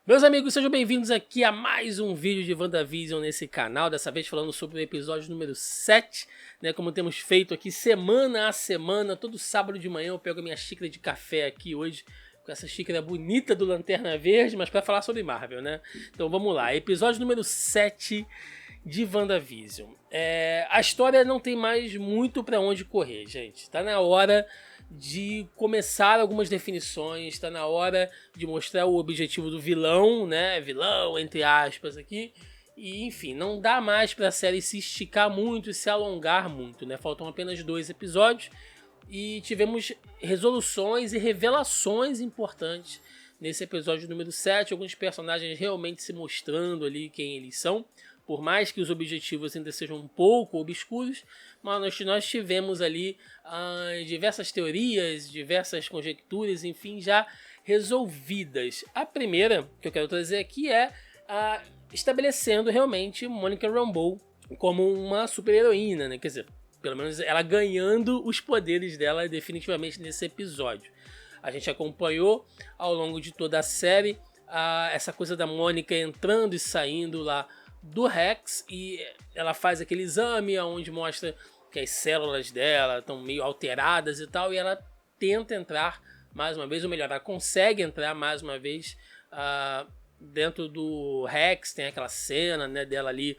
Meus amigos, sejam bem-vindos aqui a mais um vídeo de WandaVision nesse canal, dessa vez falando sobre o episódio número 7, né, como temos feito aqui semana a semana, todo sábado de manhã eu pego a minha xícara de café aqui hoje, com essa xícara bonita do Lanterna Verde, mas para falar sobre Marvel, né? Então vamos lá, episódio número 7 de WandaVision. A história não tem mais muito para onde correr, gente, tá na hora de começar algumas definições, está na hora de mostrar o objetivo do vilão, né? Vilão, entre aspas, aqui. E, enfim, não dá mais para a série se esticar muito e se alongar muito, né? Faltam apenas 2 episódios e tivemos resoluções e revelações importantes nesse episódio número 7. Alguns personagens realmente se mostrando ali quem eles são. Por mais que os objetivos ainda sejam um pouco obscuros, mas nós tivemos ali diversas teorias, diversas conjecturas, enfim, já resolvidas. A primeira que eu quero trazer aqui é estabelecendo realmente Monica Rambeau como uma super-heroína, né? Quer dizer, pelo menos ela ganhando os poderes dela definitivamente nesse episódio. A gente acompanhou ao longo de toda a série essa coisa da Mônica entrando e saindo lá do Rex, e ela faz aquele exame onde mostra que as células dela estão meio alteradas e tal, e ela tenta entrar mais uma vez, ou melhor, ela consegue entrar mais uma vez dentro do Rex. Tem aquela cena, né, dela ali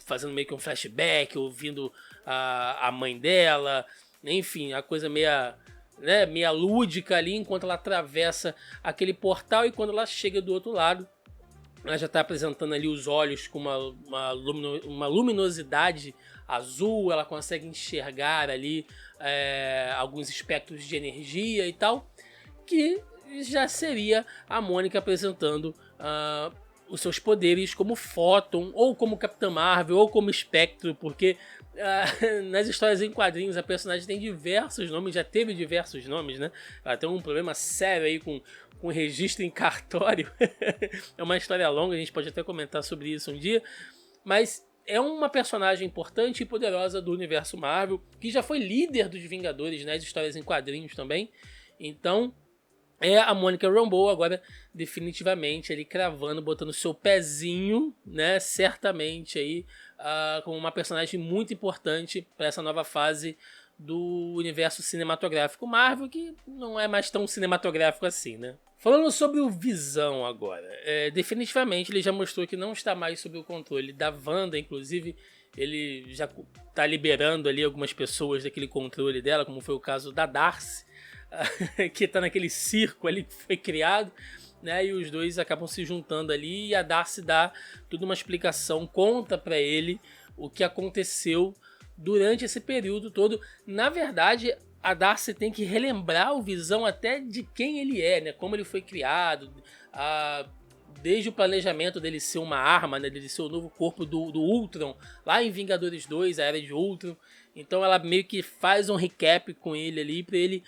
fazendo meio que um flashback, ouvindo a mãe dela, enfim, a coisa meia lúdica ali, enquanto ela atravessa aquele portal, e quando ela chega do outro lado, ela já está apresentando ali os olhos com uma luminosidade azul. Ela consegue enxergar ali alguns espectros de energia e tal, que já seria a Mônica apresentando os seus poderes como Photon, ou como Capitã Marvel, ou como Espectro, porque nas histórias em quadrinhos a personagem tem diversos nomes, já teve diversos nomes, né? Ela tem um problema sério aí com registro em cartório. É uma história longa, a gente pode até comentar sobre isso um dia, mas é uma personagem importante e poderosa do universo Marvel, que já foi líder dos Vingadores nas histórias em quadrinhos também. Então é a Monica Rambeau agora definitivamente ali cravando, botando seu pezinho, né, certamente aí como uma personagem muito importante para essa nova fase do universo cinematográfico Marvel, que não é mais tão cinematográfico assim, né? Falando sobre o Visão agora, definitivamente ele já mostrou que não está mais sob o controle da Wanda. Inclusive ele já está liberando ali algumas pessoas daquele controle dela, como foi o caso da Darcy, que está naquele circo ali que foi criado, né? E os dois acabam se juntando ali, e a Darcy dá toda uma explicação, conta para ele o que aconteceu durante esse período todo. Na verdade, a Darcy tem que relembrar o Visão até de quem ele é, né? Como ele foi criado, desde o planejamento dele ser uma arma, né? Dele ser o novo corpo do Ultron, lá em Vingadores 2, a Era de Ultron. Então ela meio que faz um recap com ele ali, para ele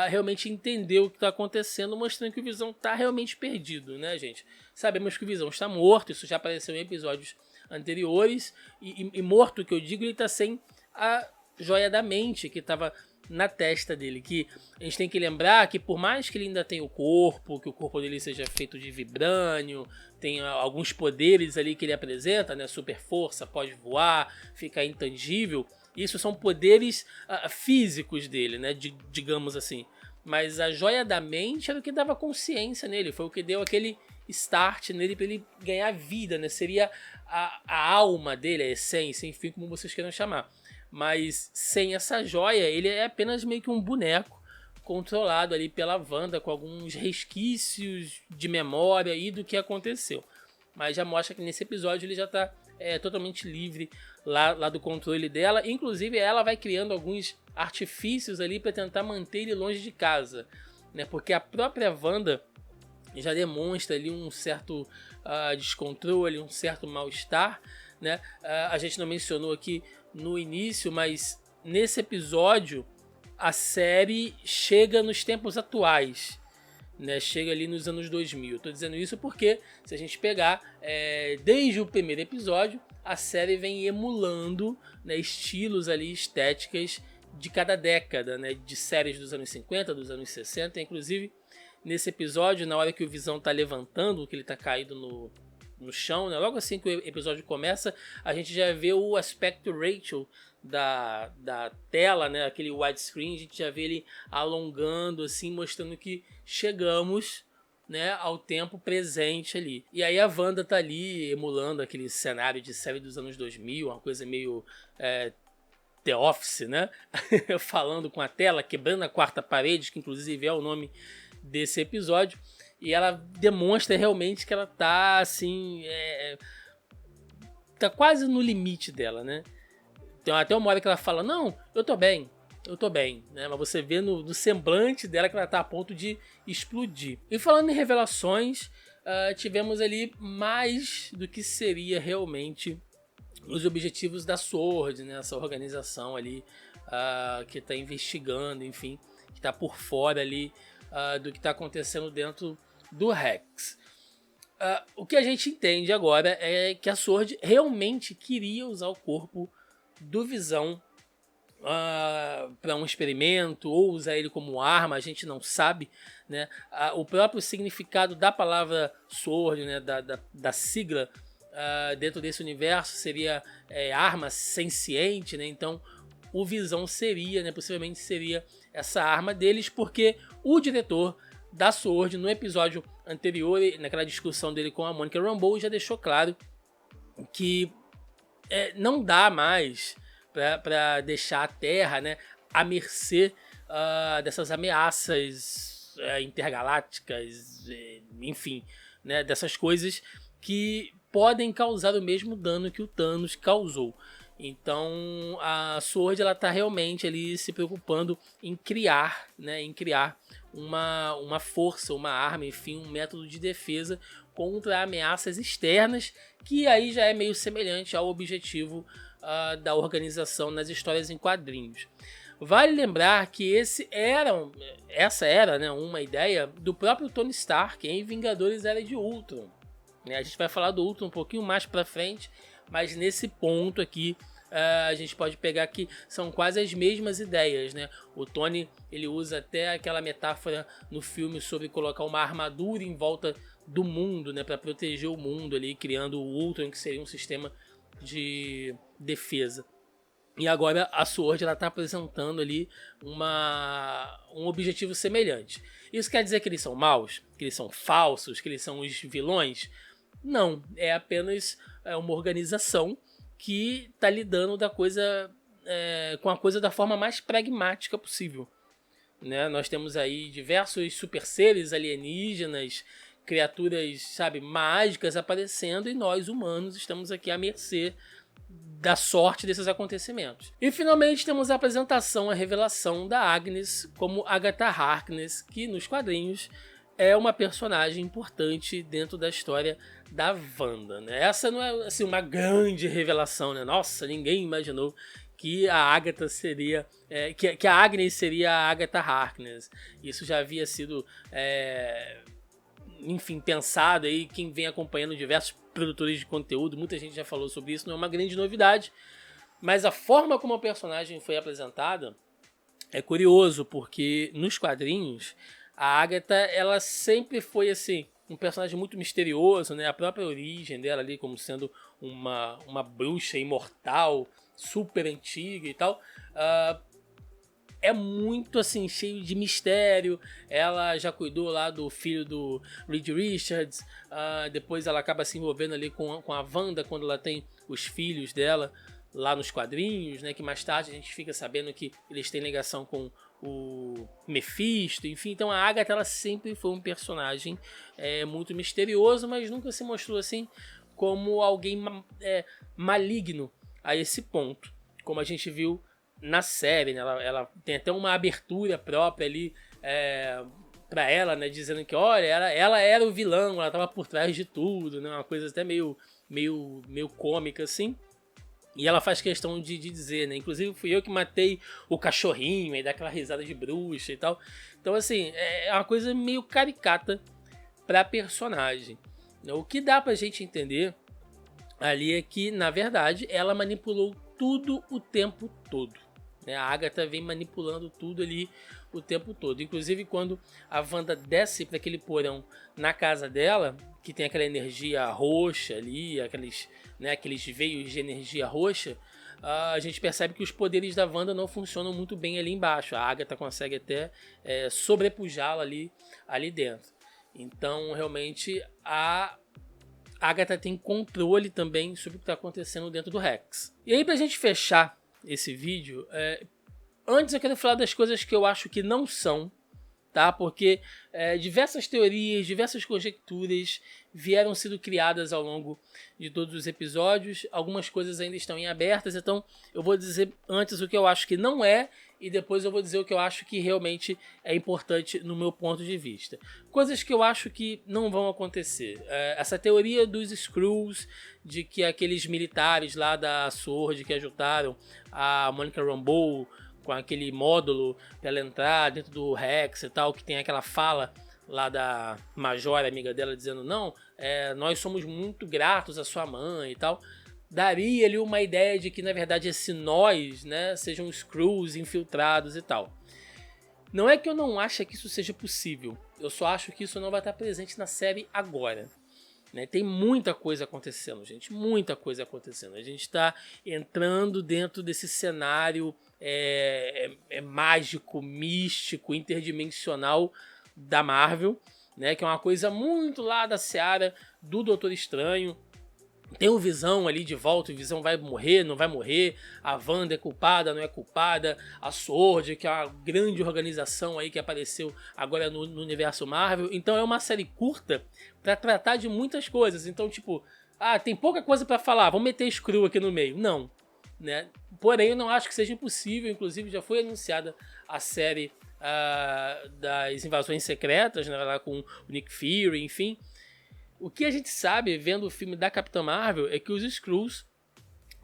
realmente entender o que está acontecendo, mostrando que o Visão está realmente perdido, né, gente? Sabemos que o Visão está morto, isso já apareceu em episódios anteriores, e morto, que eu digo, ele está sem a joia da mente que estava na testa dele, que a gente tem que lembrar que por mais que ele ainda tenha o corpo, que o corpo dele seja feito de vibrânio, tem alguns poderes ali que ele apresenta, né, super força, pode voar, ficar intangível, isso são poderes físicos dele, né, digamos assim, mas a joia da mente era o que dava consciência nele, foi o que deu aquele start nele para ele ganhar vida, né, seria a alma dele, a essência, enfim, como vocês queiram chamar. Mas sem essa joia, ele é apenas meio que um boneco controlado ali pela Wanda, com alguns resquícios de memória e do que aconteceu. Mas já mostra que nesse episódio ele já está totalmente livre lá do controle dela. Inclusive ela vai criando alguns artifícios ali para tentar manter ele longe de casa, né? Porque a própria Wanda já demonstra ali um certo descontrole, um certo mal-estar, né? A gente não mencionou aqui no início, mas nesse episódio a série chega nos tempos atuais, né? Chega ali nos anos 2000. Estou dizendo isso porque, se a gente pegar desde o primeiro episódio, a série vem emulando, né, estilos ali, estéticas de cada década, né? De séries dos anos 50, dos anos 60, inclusive nesse episódio, na hora que o Visão tá levantando, que ele tá caído no chão, né? Logo assim que o episódio começa, a gente já vê o aspecto Rachel da tela, né? Aquele widescreen, a gente já vê ele alongando, assim, mostrando que chegamos, né, ao tempo presente ali. E aí a Wanda tá ali emulando aquele cenário de série dos anos 2000, uma coisa meio The Office, né? Falando com a tela, quebrando a quarta parede, que inclusive é o nome desse episódio. E ela demonstra realmente que ela tá assim, tá quase no limite dela, né? Tem até uma hora que ela fala, não, eu tô bem, né? Mas você vê no semblante dela que ela tá a ponto de explodir. E falando em revelações, tivemos ali mais do que seria realmente os objetivos da SWORD, né? Essa organização ali que tá investigando, enfim, que tá por fora ali do que tá acontecendo dentro do Rex. O que a gente entende agora é que a SWORD realmente queria usar o corpo do Visão para um experimento ou usar ele como arma, a gente não sabe, né? O próprio significado da palavra SWORD, né? da sigla dentro desse universo seria arma senciente, né? Então o Visão seria, né? Possivelmente seria essa arma deles, porque o diretor da SWORD no episódio anterior, naquela discussão dele com a Monica Rambeau, já deixou claro que não dá mais para deixar a Terra, né, à mercê dessas ameaças intergalácticas, enfim, né, dessas coisas que podem causar o mesmo dano que o Thanos causou. Então a SWORD ela tá realmente ali se preocupando em criar, né, uma força, uma arma, enfim, um método de defesa contra ameaças externas, que aí já é meio semelhante ao objetivo da organização nas histórias em quadrinhos. Vale lembrar que essa era, né, uma ideia do próprio Tony Stark em Vingadores Era de Ultron. A gente vai falar do Ultron um pouquinho mais pra frente, mas nesse ponto aqui a gente pode pegar que são quase as mesmas ideias, né? O Tony ele usa até aquela metáfora no filme sobre colocar uma armadura em volta do mundo, né, para proteger o mundo ali, criando o Ultron, que seria um sistema de defesa. E agora a SWORD está apresentando ali um objetivo semelhante. Isso quer dizer que eles são maus? Que eles são falsos? Que eles são os vilões? Não, é apenas uma organização que está lidando com a coisa da forma mais pragmática possível. Né? Nós temos aí diversos super seres alienígenas, criaturas, sabe, mágicas aparecendo, e nós humanos estamos aqui à mercê da sorte desses acontecimentos. E finalmente temos a apresentação, a revelação da Agnes como Agatha Harkness, que nos quadrinhos é uma personagem importante dentro da história da Wanda, né? Essa não é assim, uma grande revelação, né? Nossa, ninguém imaginou que a Agatha seria que a Agnes seria a Agatha Harkness. Isso já havia sido enfim, pensado aí. Quem vem acompanhando diversos produtores de conteúdo, muita gente já falou sobre isso, não é uma grande novidade, mas a forma como a personagem foi apresentada é curioso, porque nos quadrinhos a Agatha, ela sempre foi assim, um personagem muito misterioso, né? A própria origem dela ali como sendo uma bruxa imortal, super antiga e tal, é muito assim, cheio de mistério. Ela já cuidou lá do filho do Reed Richards, depois ela acaba se envolvendo ali com a Wanda quando ela tem os filhos dela lá nos quadrinhos, né? Que mais tarde a gente fica sabendo que eles têm ligação com o Mephisto, enfim. Então a Agatha ela sempre foi um personagem muito misterioso, mas nunca se mostrou assim como alguém maligno a esse ponto, como a gente viu na série, né? Ela tem até uma abertura própria ali pra ela, né? Dizendo que, olha, ela era o vilão, ela tava por trás de tudo, né? Uma coisa até meio cômica, assim. E ela faz questão de dizer, né? Inclusive fui eu que matei o cachorrinho, e dá aquela risada de bruxa e tal. Então, assim, é uma coisa meio caricata pra personagem. O que dá pra gente entender ali é que, na verdade, ela manipulou tudo o tempo todo. né? A Agatha vem manipulando tudo ali o tempo todo. Inclusive quando a Wanda desce para aquele porão na casa dela, que tem aquela energia roxa ali, aqueles veios de energia roxa, a gente percebe que os poderes da Wanda não funcionam muito bem ali embaixo. A Agatha consegue até sobrepujá-la ali dentro. Então, realmente, a Agatha tem controle também sobre o que está acontecendo dentro do Rex. E aí, pra gente fechar esse vídeo, antes eu quero falar das coisas que eu acho que não são, tá? Porque diversas teorias, diversas conjecturas vieram sendo criadas ao longo de todos os episódios. Algumas coisas ainda estão em abertas, então eu vou dizer antes o que eu acho que não é e depois eu vou dizer o que eu acho que realmente é importante no meu ponto de vista. Coisas que eu acho que não vão acontecer. Essa teoria dos Skrulls, de que aqueles militares lá da SWORD que ajudaram a Monica Rambeau com aquele módulo para ela entrar dentro do Rex e tal, que tem aquela fala lá da Major, amiga dela, dizendo não, nós somos muito gratos à sua mãe e tal. Daria ali uma ideia de que na verdade esse nós, né, sejam Skrulls infiltrados e tal. Não é que eu não ache que isso seja possível, eu só acho que isso não vai estar presente na série agora. Né? Tem muita coisa acontecendo, gente, muita coisa acontecendo. A gente está entrando dentro desse cenário mágico, místico, interdimensional da Marvel, né? Que é uma coisa muito lá da seara do Doutor Estranho. Tem o Visão ali de volta, o Visão vai morrer, não vai morrer, a Wanda é culpada, não é culpada, a SWORD, que é uma grande organização aí que apareceu agora no universo Marvel. Então é uma série curta para tratar de muitas coisas. Então, tipo, tem pouca coisa para falar, vamos meter Skrull aqui no meio. Não, né? Porém, eu não acho que seja impossível, inclusive já foi anunciada a série das Invasões Secretas, né, lá com o Nick Fury, enfim. O que a gente sabe, vendo o filme da Capitã Marvel, é que os Skrulls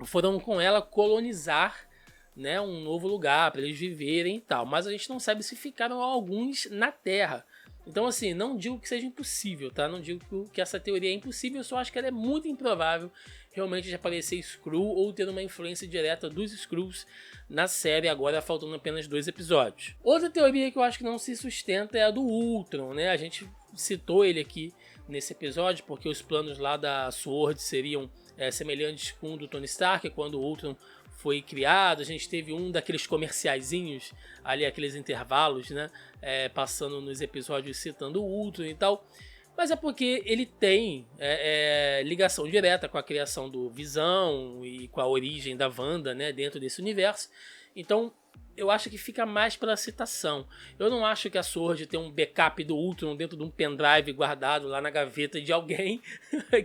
foram com ela colonizar, né, um novo lugar para eles viverem e tal. Mas a gente não sabe se ficaram alguns na Terra. Então, assim, não digo que seja impossível, tá? Não digo que essa teoria é impossível, eu só acho que ela é muito improvável realmente de aparecer Skrull ou ter uma influência direta dos Skrulls na série, agora faltando apenas 2 episódios. Outra teoria que eu acho que não se sustenta é a do Ultron, né? A gente citou ele aqui nesse episódio, porque os planos lá da SWORD seriam semelhantes com o do Tony Stark, quando o Ultron foi criado. A gente teve um daqueles comerciaizinhos ali, aqueles intervalos, né, passando nos episódios citando o Ultron e tal. Mas é porque ele tem ligação direta com a criação do Visão e com a origem da Wanda, né, dentro desse universo. Então eu acho que fica mais pela citação. Eu não acho que a SWORD tem um backup do Ultron dentro de um pendrive guardado lá na gaveta de alguém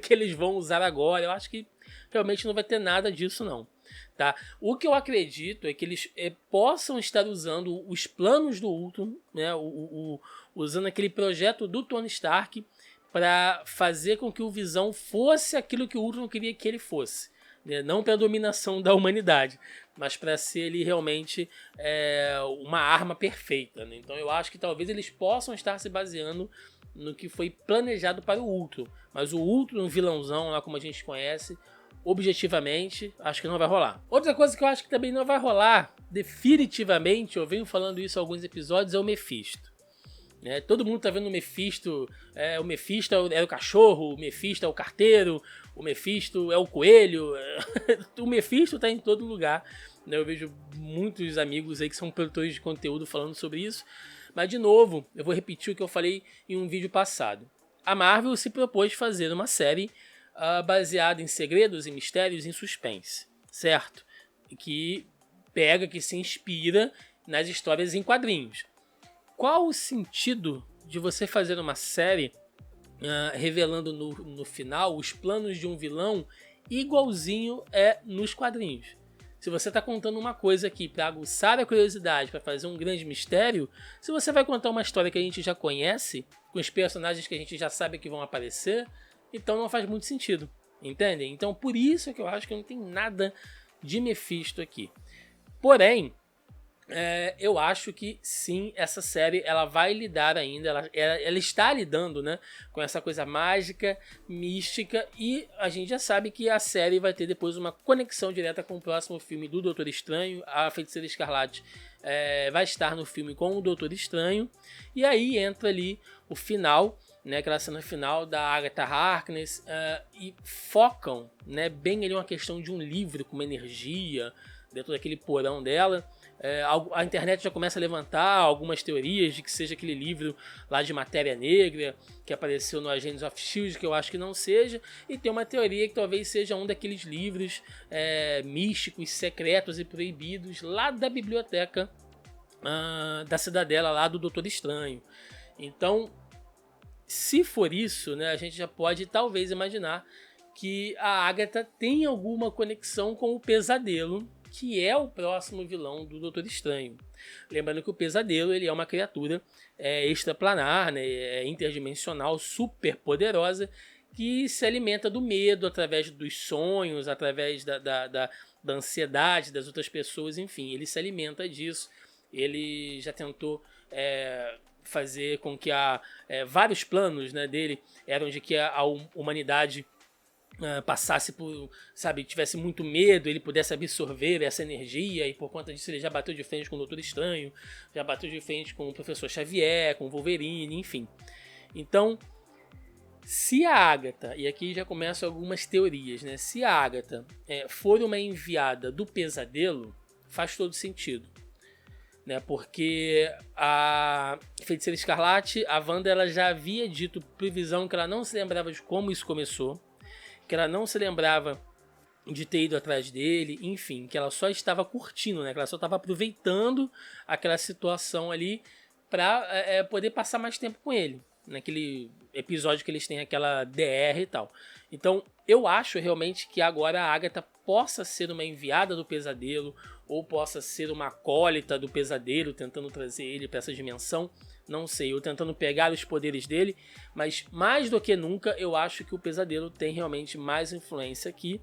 que eles vão usar agora. Eu acho que realmente não vai ter nada disso não. Tá? O que eu acredito é que eles possam estar usando os planos do Ultron, né, usando aquele projeto do Tony Stark para fazer com que o Visão fosse aquilo que o Ultron queria que ele fosse. Né? Não para a dominação da humanidade, mas para ser ele realmente uma arma perfeita. Né? Então eu acho que talvez eles possam estar se baseando no que foi planejado para o Ultron. Mas o Ultron, vilãozão, lá como a gente conhece, objetivamente, acho que não vai rolar. Outra coisa que eu acho que também não vai rolar, definitivamente, eu venho falando isso em alguns episódios, é o Mephisto. Todo mundo tá vendo o Mephisto, o Mephisto é o cachorro, o Mephisto é o carteiro, o Mephisto é o coelho, o Mephisto tá em todo lugar. Eu vejo muitos amigos aí que são produtores de conteúdo falando sobre isso, mas de novo, eu vou repetir o que eu falei em um vídeo passado. A Marvel se propôs fazer uma série baseada em segredos e mistérios em suspense, certo? Que se inspira nas histórias em quadrinhos. Qual o sentido de você fazer uma série revelando no final os planos de um vilão igualzinho nos quadrinhos? Se você está contando uma coisa aqui para aguçar a curiosidade, para fazer um grande mistério, se você vai contar uma história que a gente já conhece, com os personagens que a gente já sabe que vão aparecer, então não faz muito sentido, entendem? Então por isso que eu acho que não tem nada de Mephisto aqui. Porém, Eu acho que sim, essa série ela vai lidar ainda, ela está lidando, né, com essa coisa mágica, mística, e a gente já sabe que a série vai ter depois uma conexão direta com o próximo filme do Doutor Estranho. A Feiticeira Escarlate vai estar no filme com o Doutor Estranho, e aí entra ali o final, né, aquela cena final da Agatha Harkness, e focam, né, bem ali uma questão de um livro com uma energia dentro daquele porão dela. A internet já começa a levantar algumas teorias de que seja aquele livro lá de Matéria Negra que apareceu no Agents of S.H.I.E.L.D., que eu acho que não seja, e tem uma teoria que talvez seja um daqueles livros místicos, secretos e proibidos lá da biblioteca da Cidadela, lá do Doutor Estranho. Então, se for isso, né, a gente já pode talvez imaginar que a Agatha tem alguma conexão com o Pesadelo, que é o próximo vilão do Doutor Estranho. Lembrando que o Pesadelo ele é uma criatura extraplanar, né, interdimensional, super poderosa, que se alimenta do medo através dos sonhos, através da ansiedade das outras pessoas, enfim, ele se alimenta disso. Ele já tentou fazer com que vários planos, né, dele eram de que a humanidade passasse por, sabe, tivesse muito medo, ele pudesse absorver essa energia, e por conta disso ele já bateu de frente com o Doutor Estranho, já bateu de frente com o Professor Xavier, com o Wolverine, enfim. Então, se a Agatha, e aqui já começam algumas teorias, né? Se a Agatha for uma enviada do Pesadelo, faz todo sentido, né? Porque a Feiticeira Escarlate, a Wanda, ela já havia dito previsão que ela não se lembrava de como isso começou, que ela não se lembrava de ter ido atrás dele, enfim, que ela só estava curtindo, né? Que ela só estava aproveitando aquela situação ali para poder passar mais tempo com ele, naquele episódio que eles têm aquela DR e tal. Então, eu acho realmente que agora a Agatha possa ser uma enviada do Pesadelo, ou possa ser uma acólita do Pesadelo, tentando trazer ele para essa dimensão. Não sei, ou tentando pegar os poderes dele, mas mais do que nunca eu acho que o Pesadelo tem realmente mais influência aqui.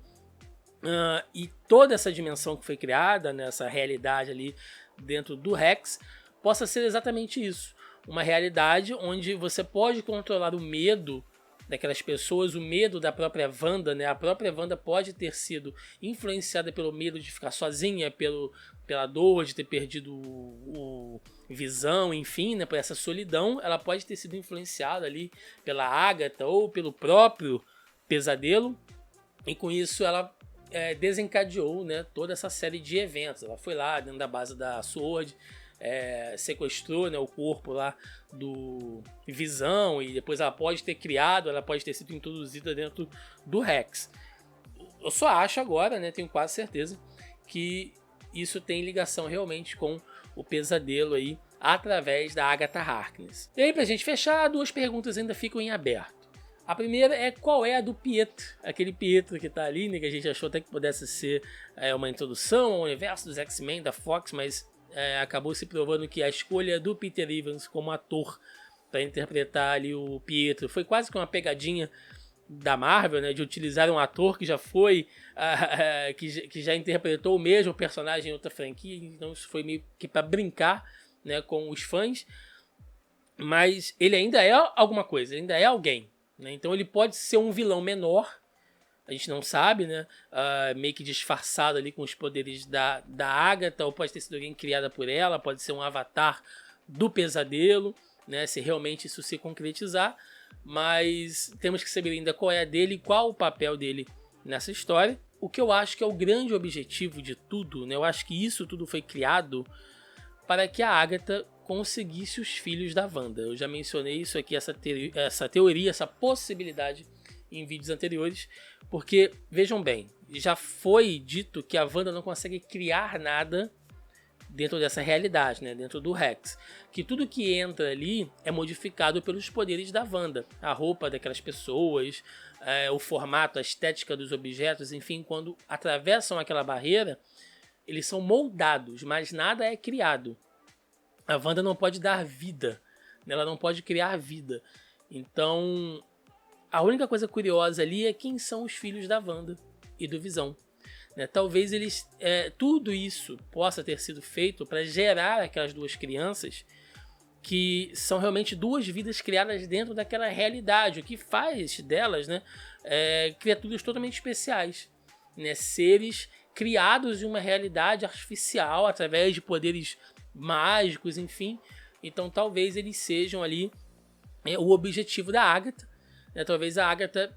E toda essa dimensão que foi criada, nessa realidade ali dentro do Rex, possa ser exatamente isso. Uma realidade onde você pode controlar o medo daquelas pessoas, o medo da própria Wanda, né? A própria Wanda pode ter sido influenciada pelo medo de ficar sozinha, pela dor de ter perdido o Visão, enfim, né? Por essa solidão. Ela pode ter sido influenciada ali pela Agatha ou pelo próprio Pesadelo, e com isso ela desencadeou, né, toda essa série de eventos. Ela foi lá dentro da base da SWORD, sequestrou, né, o corpo lá do Visão, e depois ela pode ter sido introduzida dentro do Rex. Eu só acho agora, né, tenho quase certeza, que isso tem ligação realmente com o Pesadelo aí, através da Agatha Harkness. E aí, pra gente fechar, duas perguntas ainda ficam em aberto. A primeira é qual é a do Pietro, aquele Pietro que tá ali, né, que a gente achou até que pudesse ser uma introdução ao universo dos X-Men da Fox, mas acabou se provando que a escolha do Peter Evans como ator para interpretar ali o Pietro foi quase que uma pegadinha da Marvel, né, de utilizar um ator que já foi, que já interpretou o mesmo personagem em outra franquia, então isso foi meio que para brincar, né, com os fãs, mas ele ainda é alguma coisa, ainda é alguém. Então ele pode ser um vilão menor, a gente não sabe, né? Meio que disfarçado ali com os poderes da Agatha, ou pode ter sido alguém criada por ela, pode ser um avatar do Pesadelo, né? Se realmente isso se concretizar, mas temos que saber ainda qual é a dele e qual o papel dele nessa história. O que eu acho que é o grande objetivo de tudo, né? Eu acho que isso tudo foi criado para que a Agatha conseguisse os filhos da Wanda. Eu já mencionei isso aqui, essa teoria, essa possibilidade em vídeos anteriores, porque, vejam bem, já foi dito que a Wanda não consegue criar nada dentro dessa realidade, né, dentro do Rex, que tudo que entra ali é modificado pelos poderes da Wanda, a roupa daquelas pessoas, o formato, a estética dos objetos, enfim, quando atravessam aquela barreira, eles são moldados, mas nada é criado. A Wanda não pode dar vida, ela não pode criar vida. Então, a única coisa curiosa ali é quem são os filhos da Wanda e do Visão. né? Talvez tudo isso possa ter sido feito para gerar aquelas duas crianças que são realmente duas vidas criadas dentro daquela realidade, o que faz delas, né, criaturas totalmente especiais, né? Seres criados em uma realidade artificial através de poderes mágicos, enfim. Então talvez eles sejam ali o objetivo da Agatha, né? Talvez a Agatha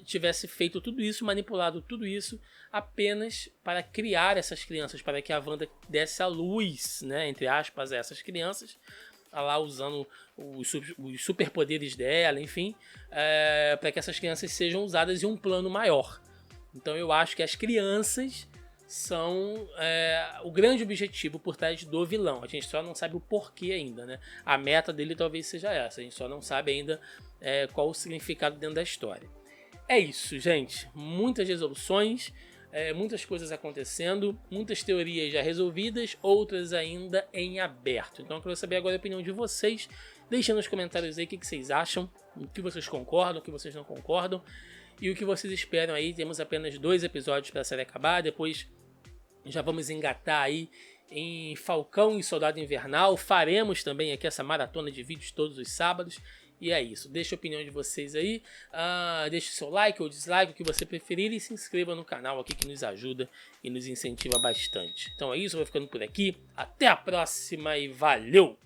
tivesse feito tudo isso, manipulado tudo isso apenas para criar essas crianças, para que a Wanda desse a luz, né, entre aspas, a essas crianças, lá usando os superpoderes dela, enfim, para que essas crianças sejam usadas em um plano maior. Então eu acho que as crianças são o grande objetivo por trás do vilão. A gente só não sabe o porquê ainda, né? A meta dele talvez seja essa, a gente só não sabe ainda qual o significado dentro da história. É isso, gente. Muitas resoluções, muitas coisas acontecendo, muitas teorias já resolvidas, outras ainda em aberto. Então eu quero saber agora a opinião de vocês. Deixem nos comentários aí o que vocês acham, o que vocês concordam, o que vocês não concordam e o que vocês esperam aí. Temos apenas 2 episódios para a série acabar, depois já vamos engatar aí em Falcão e Soldado Invernal. Faremos também aqui essa maratona de vídeos todos os sábados. E é isso, deixa a opinião de vocês aí, deixe seu like ou dislike, o que você preferir, e se inscreva no canal aqui que nos ajuda e nos incentiva bastante. Então é isso, eu vou ficando por aqui, até a próxima e valeu!